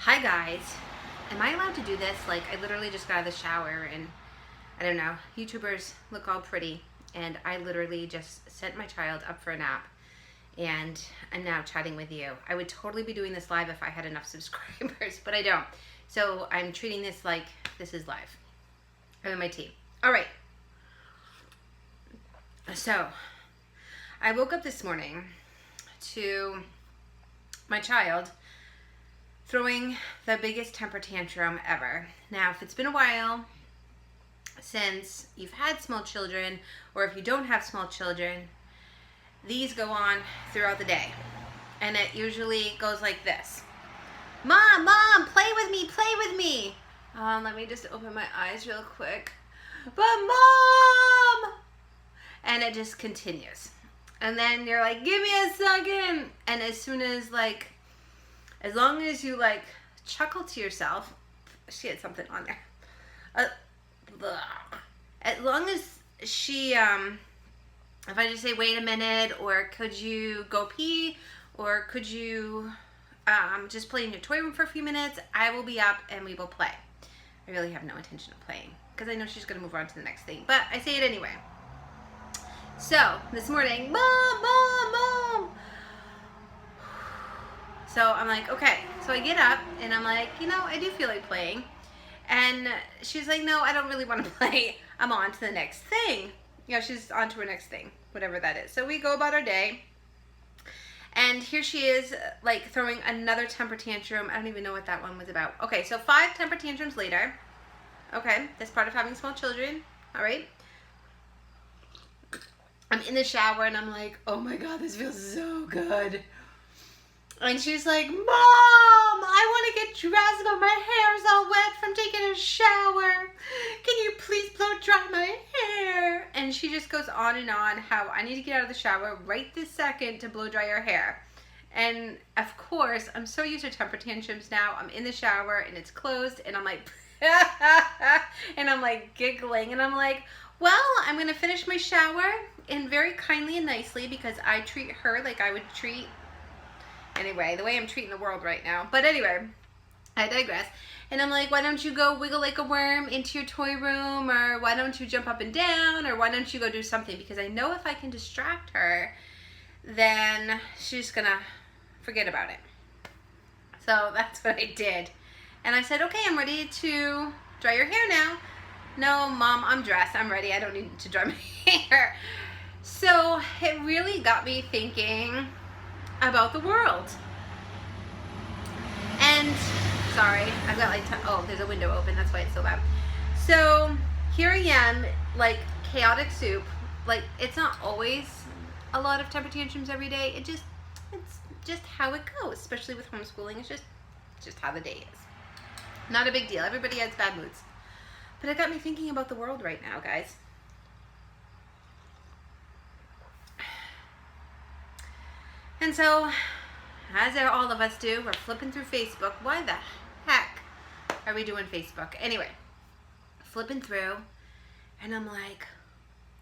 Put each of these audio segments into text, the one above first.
Hi guys. Am I allowed to do this? Like, I literally just got out of the shower and I don't know, YouTubers look all pretty and I literally just sent my child up for a nap and I'm now chatting with you. I would totally be doing this live if I had enough subscribers, but I don't. So I'm treating this like this is live. I'm in my tea. All right. So I woke up this morning to my child throwing the biggest temper tantrum ever. Now, if it's been a while since you've had small children, or if you don't have small children, these go on throughout the day. And it usually goes like this. Mom, play with me, play with me. Let me just open my eyes real quick. But Mom! And it just continues. And then you're like, give me a second. And as soon as as long as you chuckle to yourself, she had something on there. As long as she, if I just say, wait a minute, or could you go pee, or could you just play in your toy room for a few minutes, I will be up and we will play. I really have no intention of playing because I know she's going to move on to the next thing, but I say it anyway. So this morning, Mom. So I'm like, okay. So I get up and I'm like, I do feel like playing. And she's like, no, I don't really want to play. I'm on to the next thing. She's on to her next thing, whatever that is. So we go about our day. And here she is, throwing another temper tantrum. I don't even know what that one was about. Okay, so 5 temper tantrums later. Okay, that's part of having small children. All right. I'm in the shower and I'm like, oh my God, this feels so good. And she's like, Mom, I want to get dressed, but my hair's all wet from taking a shower. Can you please blow dry my hair? And she just goes on and on how I need to get out of the shower right this second to blow dry her hair. And of course, I'm so used to temper tantrums now. I'm in the shower and it's closed and I'm like, and I'm like giggling and I'm like, well, I'm going to finish my shower and very kindly and nicely because I treat her like I would treat anyway, the way I'm treating the world right now. But anyway, I digress. And I'm like, why don't you go wiggle like a worm into your toy room? Or why don't you jump up and down? Or why don't you go do something? Because I know if I can distract her, then she's going to forget about it. So that's what I did. And I said, okay, I'm ready to dry your hair now. No, Mom, I'm dressed. I'm ready. I don't need to dry my hair. So it really got me thinking about the world. And sorry, I've got oh, there's a window open, that's why it's so bad. So here I am, chaotic soup. It's not always a lot of temper tantrums every day. It's just how it goes, especially with homeschooling. It's just how the day is. Not a big deal. Everybody has bad moods. But it got me thinking about the world right now, guys. And so, as all of us do, we're flipping through Facebook. Why the heck are we doing Facebook? Anyway, flipping through, and I'm like,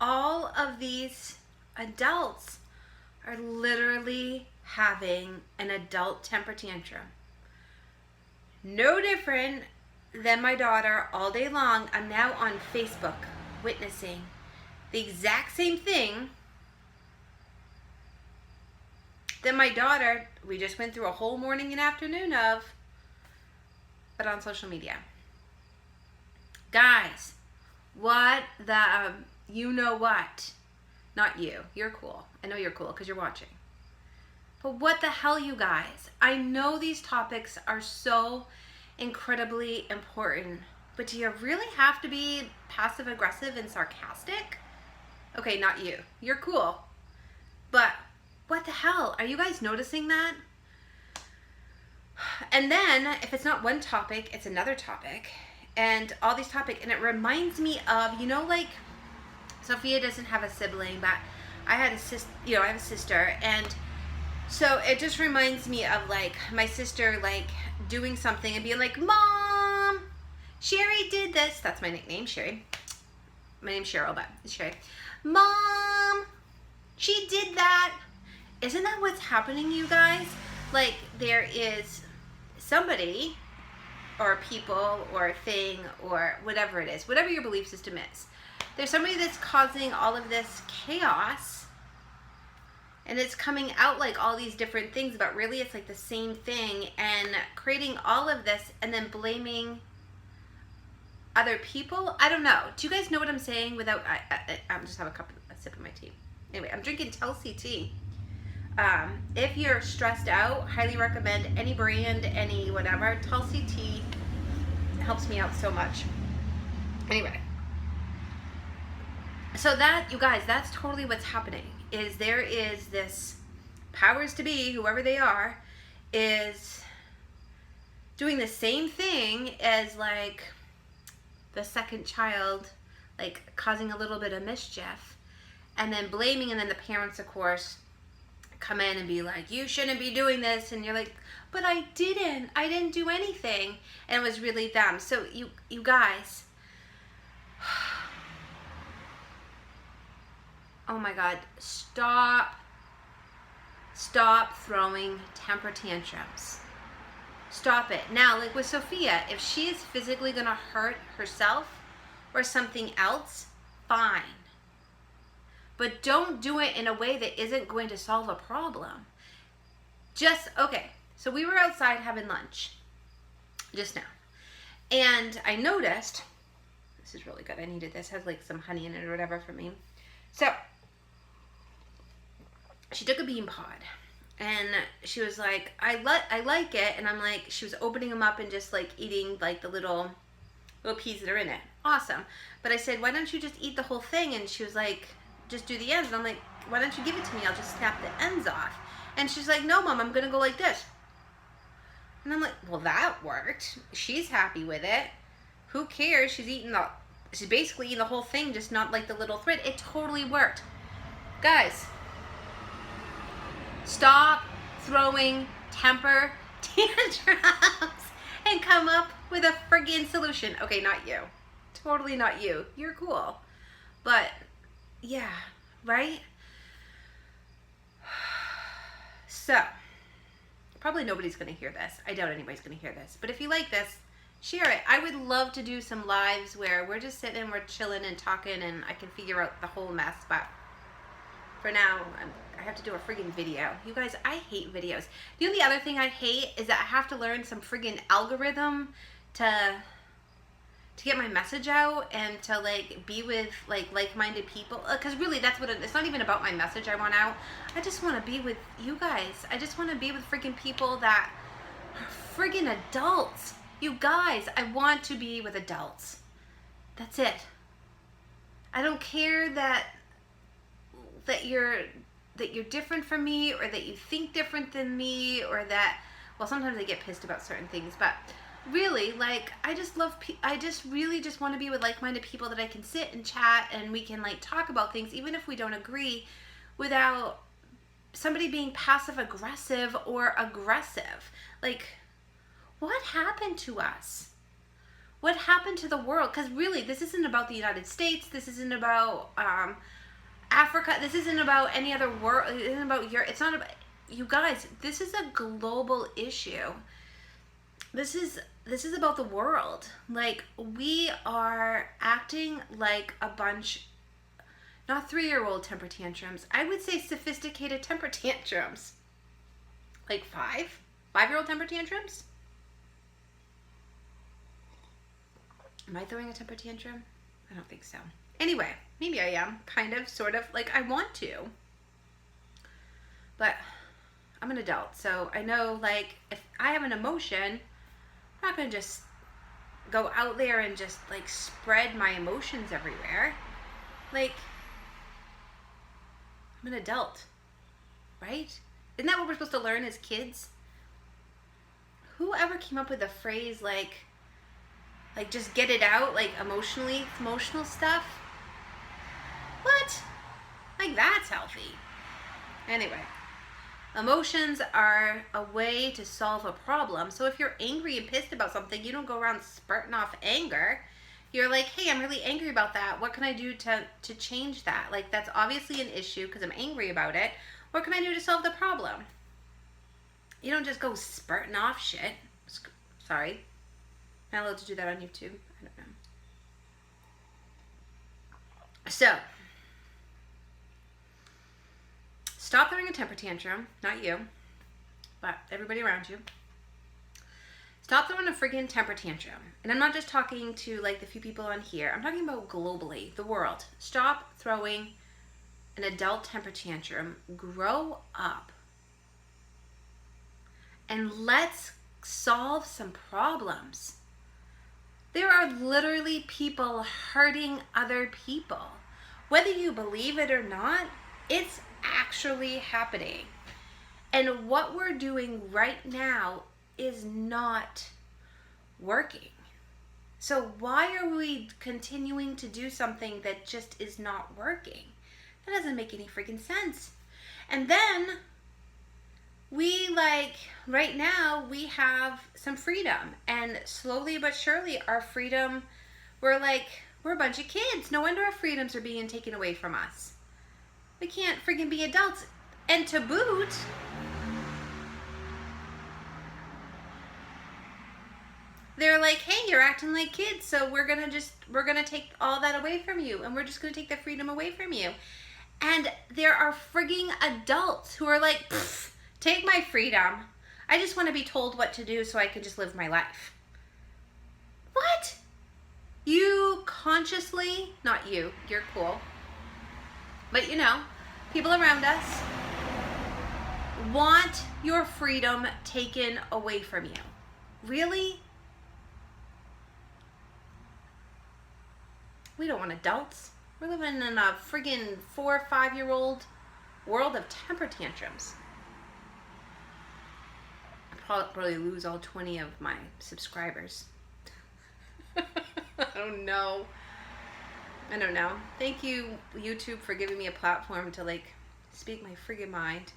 all of these adults are literally having an adult temper tantrum. No different than my daughter all day long. I'm now on Facebook witnessing the exact same thing that my daughter, we just went through a whole morning and afternoon of, but on social media. Guys, what the, you know what? Not you. You're cool. I know you're cool because you're watching. But what the hell, you guys? I know these topics are so incredibly important, but do you really have to be passive aggressive and sarcastic? Okay, not you. You're cool. But what the hell? Are you guys noticing that? And then, if it's not one topic, it's another topic. And all these topics, and it reminds me of, Sophia doesn't have a sibling, but I had a sister, I have a sister, and so it just reminds me of, my sister, doing something and being like, Mom, Sherry did this. That's my nickname, Sherry. My name's Cheryl, but it's Sherry. Mom, she did that. Isn't that what's happening, you guys? There is somebody or people or thing or whatever it is, whatever your belief system is. There's somebody that's causing all of this chaos, and it's coming out like all these different things, but really it's like the same thing, and creating all of this and then blaming other people. I don't know. Do you guys know what I'm saying? Without, I'm just have a sip of my tea. Anyway, I'm drinking Tulsi tea. If you're stressed out, highly recommend any brand, any whatever. Tulsi tea helps me out so much. Anyway, so that, you guys, that's totally what's happening. Is there is this powers to be, whoever they are, is doing the same thing as like the second child, like causing a little bit of mischief, and then blaming, and then the parents, of course, come in and be like, you shouldn't be doing this, and you're like, but I didn't do anything, and it was really them. So you guys, oh my God, stop throwing temper tantrums. Stop it. Now, like with Sophia, if she is physically gonna hurt herself or something else, fine. But don't do it in a way that isn't going to solve a problem. Okay, so we were outside having lunch just now. And I noticed, this is really good, I needed this, it has like some honey in it or whatever for me. So, she took a bean pod and she was like, I like it. And I'm like, she was opening them up and just like eating like the little peas that are in it. Awesome. But I said, why don't you just eat the whole thing? And she was like, just do the ends. And I'm like, why don't you give it to me? I'll just snap the ends off. And she's like, no, Mom, I'm going to go like this. And I'm like, well, that worked. She's happy with it. Who cares? She's basically eating the whole thing, just not like the little thread. It totally worked. Guys, stop throwing temper tantrums and come up with a friggin' solution. Okay, not you. Totally not you. You're cool. But yeah, right? So, probably nobody's going to hear this. I doubt anybody's going to hear this. But if you like this, share it. I would love to do some lives where we're just sitting and we're chilling and talking and I can figure out the whole mess. But for now, I have to do a friggin' video. You guys, I hate videos. The only other thing I hate is that I have to learn some friggin' algorithm to get my message out and to like be with like-minded people, because really that's what it's not even about my message I want out. I just want to be with you guys. I just want to be with friggin' people that are friggin' adults. You guys, I want to be with adults. That's it. I don't care that you're different from me, or that you think different than me, or that, well, sometimes I get pissed about certain things, but really, like, I just really just want to be with like-minded people that I can sit and chat and we can like talk about things even if we don't agree, without somebody being passive-aggressive or aggressive. Like, what happened to us? What happened to the world? Because really, this isn't about the United States. This isn't about Africa. This isn't about any other world. It isn't about Europe. It's not about, you guys, this is a global issue. This is about the world. Like, we are acting like a bunch, not 3-year-old temper tantrums. I would say sophisticated temper tantrums. Like 5-year-old temper tantrums? Am I throwing a temper tantrum? I don't think so. Anyway, maybe I am. Kind of, sort of. Like, I want to. But I'm an adult, so I know, like, if I have an emotion, I'm not going to just go out there and just, like, spread my emotions everywhere. Like, I'm an adult, right? Isn't that what we're supposed to learn as kids? Whoever came up with the phrase, like just get it out, like, emotional stuff? What? Like, that's healthy. Anyway. Emotions are a way to solve a problem. So if you're angry and pissed about something, you don't go around spurting off anger. You're like, hey, I'm really angry about that. What can I do to change that? Like, that's obviously an issue because I'm angry about it. What can I do to solve the problem? You don't just go spurting off shit. Sorry. Am I allowed to do that on YouTube? I don't know. So, stop throwing a temper tantrum. Not you, but everybody around you. Stop throwing a friggin' temper tantrum. And I'm not just talking to like the few people on here. I'm talking about globally, the world. Stop throwing an adult temper tantrum. Grow up. And let's solve some problems. There are literally people hurting other people. Whether you believe it or not, it's actually happening. And what we're doing right now is not working. So why are we continuing to do something that just is not working? That doesn't make any freaking sense. And then we right now we have some freedom, and slowly but surely our freedom, we're a bunch of kids. No wonder our freedoms are being taken away from us. We can't freaking be adults. And to boot, they're like, hey, you're acting like kids, so we're gonna take all that away from you, and we're just gonna take the freedom away from you. And there are frigging adults who are like, take my freedom. I just want to be told what to do so I can just live my life. What? You consciously, not you, you're cool, but people around us want your freedom taken away from you. Really? We don't want adults. We're living in a friggin' 4 or 5-year-old world of temper tantrums. I'll probably lose all 20 of my subscribers. I don't know. Thank you, YouTube, for giving me a platform to speak my friggin' mind.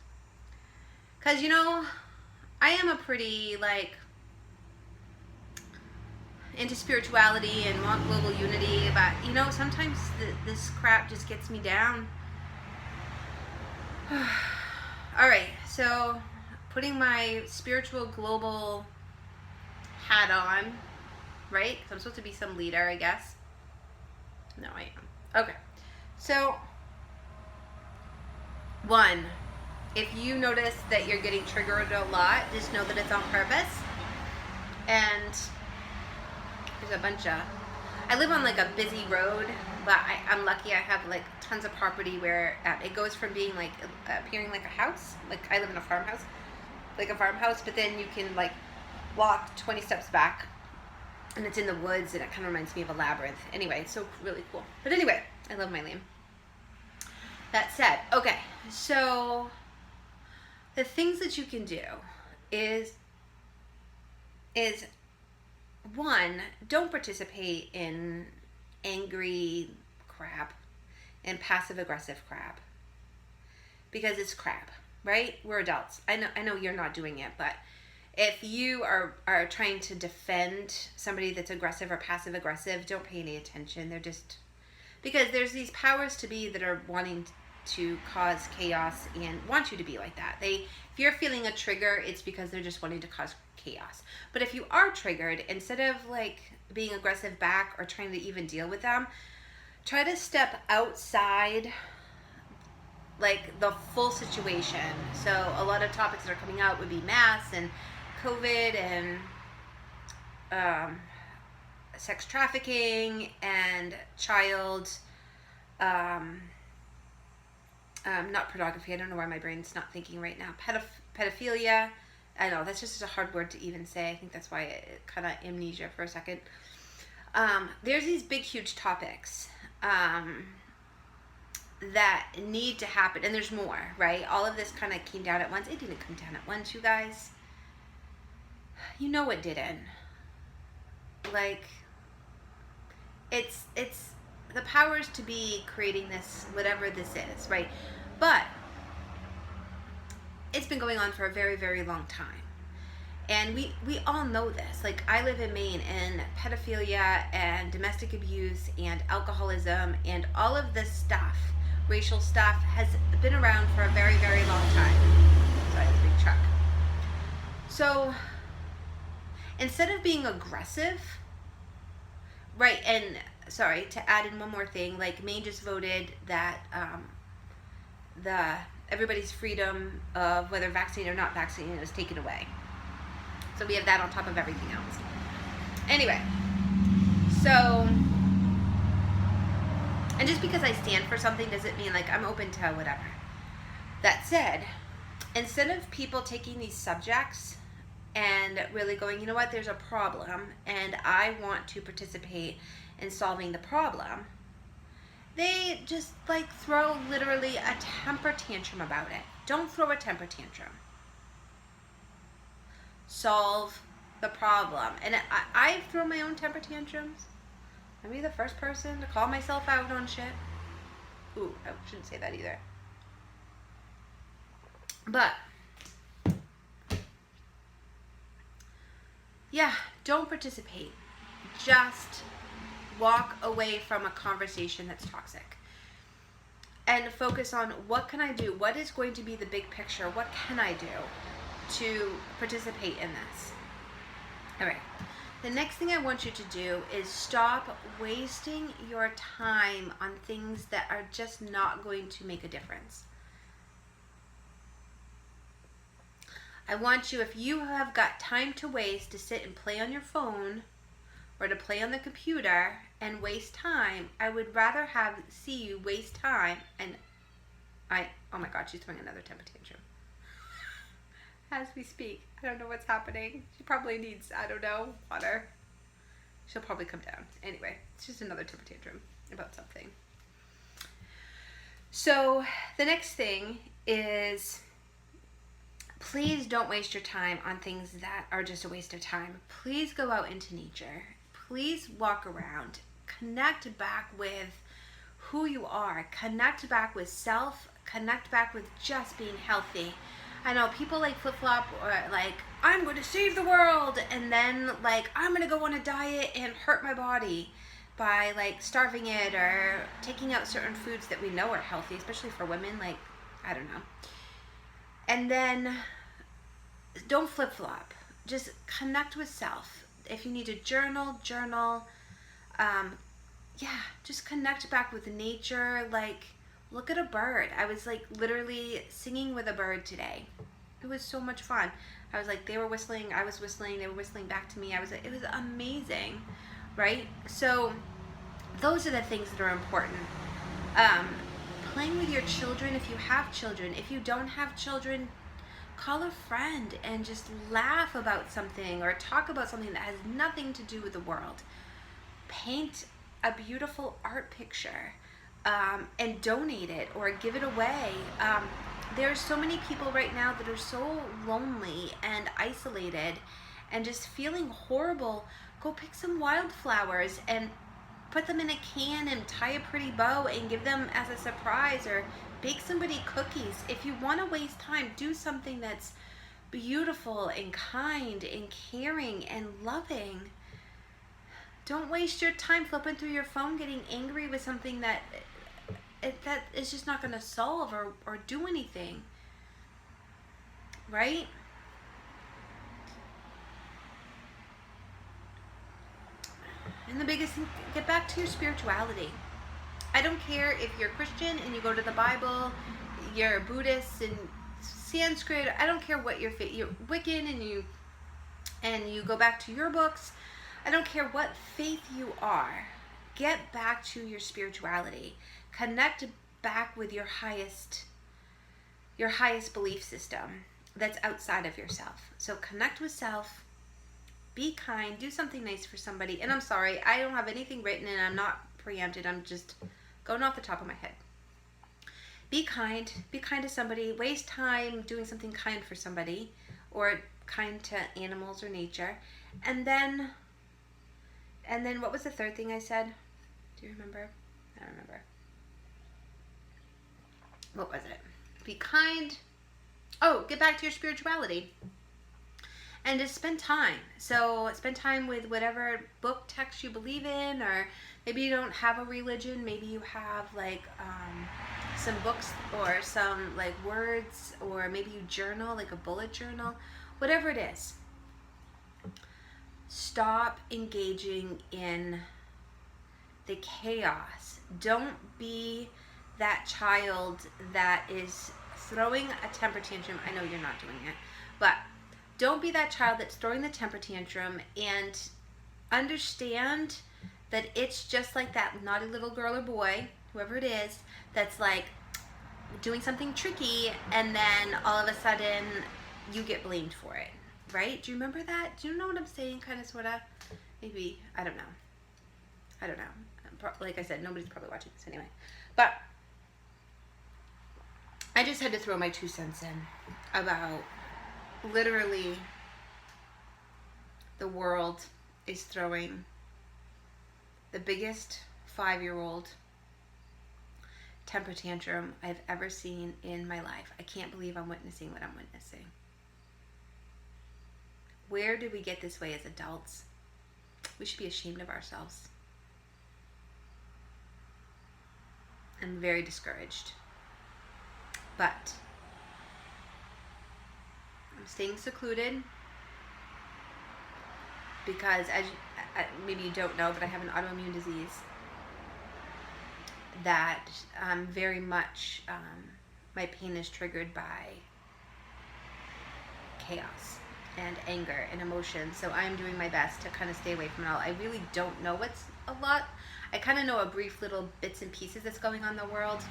Cause I am a pretty into spirituality and want global unity, but sometimes this crap just gets me down. Alright, so putting my spiritual global hat on, right? Because I'm supposed to be some leader, I guess. No, I am. Okay, so 1, if you notice that you're getting triggered a lot, just know that it's on purpose. And there's a bunch of, I live on a busy road, but I'm lucky I have tons of property where it goes from being appearing like a house, I live in a farmhouse, but then you can walk 20 steps back and it's in the woods, and it kind of reminds me of a labyrinth. Anyway, it's so really cool. But anyway, I love my land. That said, okay, so the things that you can do is 1, don't participate in angry crap and passive aggressive crap, because it's crap, right? We're adults. I know you're not doing it, but if you are trying to defend somebody that's aggressive or passive aggressive, don't pay any attention. They're just, because there's these powers to be that are wanting to cause chaos and want you to be like that. If you're feeling a trigger, it's because they're just wanting to cause chaos. But if you are triggered, instead of being aggressive back or trying to even deal with them, try to step outside the full situation. So a lot of topics that are coming out would be masks and COVID and sex trafficking and child not pornography. I don't know why my brain's not thinking right now. Pedophilia. I know that's just a hard word to even say. I think that's why it kind of amnesia for a second. There's these big, huge topics that need to happen, and there's more, right? All of this kind of came down at once. It didn't come down at once, you guys. You know it didn't. It's the powers to be creating this, whatever this is, right? But it's been going on for a very, very long time. And we all know this. I live in Maine, and pedophilia and domestic abuse and alcoholism and all of this stuff, racial stuff, has been around for a very, very long time. Sorry, it's a big truck. So, instead of being aggressive, right? And sorry, to add in one more thing, like Maine just voted that the everybody's freedom of whether vaccinated or not vaccinated is taken away. So we have that on top of everything else. Anyway, so, and just because I stand for something doesn't mean like I'm open to whatever. That said, instead of people taking these subjects and really going, you know what, there's a problem and I want to participate in solving the problem, they just like throw literally a temper tantrum about it. Don't throw a temper tantrum. Solve the problem. And I've thrown my own temper tantrums. I'm the first person to call myself out on shit. Ooh, I shouldn't say that either. But yeah, don't participate. Just walk away from a conversation that's toxic. And focus on what can I do? What is going to be the big picture? What can I do to participate in this? All right. The next thing I want you to do is stop wasting your time on things that are just not going to make a difference. I want you, if you have got time to waste to sit and play on your phone or to play on the computer and waste time, I would rather see you waste time. And oh my God, she's throwing another temper tantrum as we speak. I don't know what's happening. She probably needs, I don't know, water. She'll probably come down. Anyway, it's just another temper tantrum about something. So the next thing is, please don't waste your time on things that are just a waste of time. Please go out into nature. Please walk around. Connect back with who you are. Connect back with self. Connect back with just being healthy. I know people like flip-flop or like, I'm going to save the world, and then like, I'm going to go on a diet and hurt my body by like starving it or taking out certain foods that we know are healthy, especially for women, like, I don't know. And then don't flip-flop. Just connect with self. If you need to journal. Just connect back with nature. Like, look at a bird. I was like literally singing with a bird today. It was so much fun. I was like, they were whistling, I was whistling, they were whistling back to me. It was amazing, right? So those are the things that are important. Playing with your children if you have children. If you don't have children, call a friend and just laugh about something or talk about something that has nothing to do with the world. Paint a beautiful art picture and donate it or give it away. There's so many people right now that are so lonely and isolated and just feeling horrible. Go pick some wildflowers and put them in a can and tie a pretty bow and give them as a surprise, or bake somebody cookies. If you want to waste time, do something that's beautiful and kind and caring and loving. Don't waste your time flipping through your phone getting angry with something that is just not going to solve or do anything, right? And the biggest thing, get back to your spirituality. I don't care if you're Christian and you go to the Bible, you're Buddhist and Sanskrit. I don't care what you're Wiccan and you go back to your books. I don't care what faith you are. Get back to your spirituality. Connect back with your highest belief system that's outside of yourself. So connect with self. Be kind. Do something nice for somebody. And I'm sorry, I don't have anything written and I'm not preempted. I'm just going off the top of my head. Be kind. Be kind to somebody. Waste time doing something kind for somebody or kind to animals or nature. And then what was the third thing I said? Do you remember? I don't remember. What was it? Be kind. Oh, get back to your spirituality. And just spend time. So spend time with whatever book text you believe in, or maybe you don't have a religion. Maybe you have like some books or some like words, or maybe you journal, like a bullet journal, whatever it is. stop engaging in the chaos. Don't be that child that is throwing a temper tantrum. I know you're not doing it, but don't be that child that's throwing the temper tantrum, and understand that it's just like that naughty little girl or boy, whoever it is, that's like doing something tricky, and then all of a sudden you get blamed for it, right? Do you remember that? Do you know what I'm saying? Kind of, sort of? Maybe. I don't know. Like I said, nobody's probably watching this anyway. But I just had to throw my 2 cents in about literally the world is throwing the biggest 5-year-old temper tantrum I've ever seen in my life. I can't believe I'm witnessing what I'm witnessing. Where did we get this way as adults? We should be ashamed of ourselves. I'm very discouraged. But I'm staying secluded because, as maybe you don't know, but I have an autoimmune disease that very much my pain is triggered by chaos and anger and emotion. So I'm doing my best to kind of stay away from it all. I really don't know what's a lot. I kind of know a brief little bits and pieces that's going on in the world.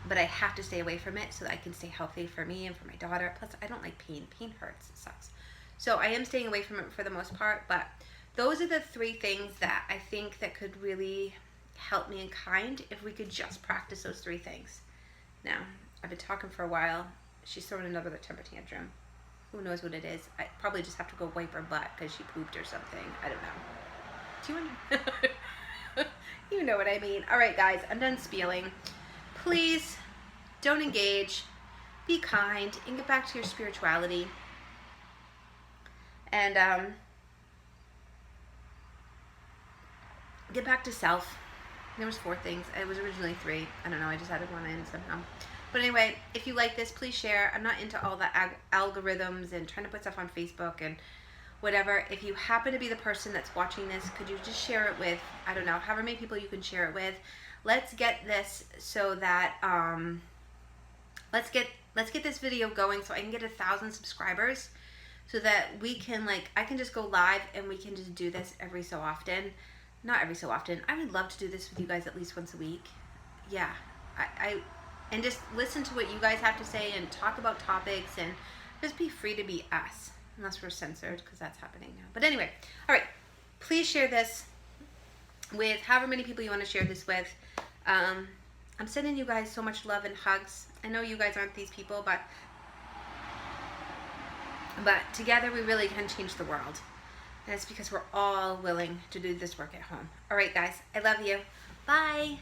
But I have to stay away from it so that I can stay healthy for me and for my daughter. Plus, I don't like pain. Pain hurts. It sucks. So I am staying away from it for the most part. But those are the 3 things that I think that could really help mankind if we could just practice those 3 things. Now, I've been talking for a while. She's throwing another temper tantrum. Who knows what it is? I probably just have to go wipe her butt because she pooped or something. I don't know. Do you want You know what I mean. All right, guys. I'm done spieling. Please don't engage. Be kind and get back to your spirituality. And get back to self. There was 4 things. It was originally 3. I don't know. I just added 1 in somehow. But anyway, if you like this, please share. I'm not into all the algorithms and trying to put stuff on Facebook and whatever. If you happen to be the person that's watching this, could you just share it with, I don't know, however many people you can share it with. Let's get this so that let's get this video going so I can get 1,000 subscribers, so that we can, like, I can just go live and we can just do this every so often. Not every so often. I would love to do this with you guys at least once a week. Yeah. And just listen to what you guys have to say and talk about topics and just be free to be us. Unless we're censored, because that's happening now. But anyway, all right. Please share this with however many people you want to share this with. I'm sending you guys so much love and hugs. I know you guys aren't these people, but together we really can change the world. And it's because we're all willing to do this work at home. All right, guys. I love you. Bye.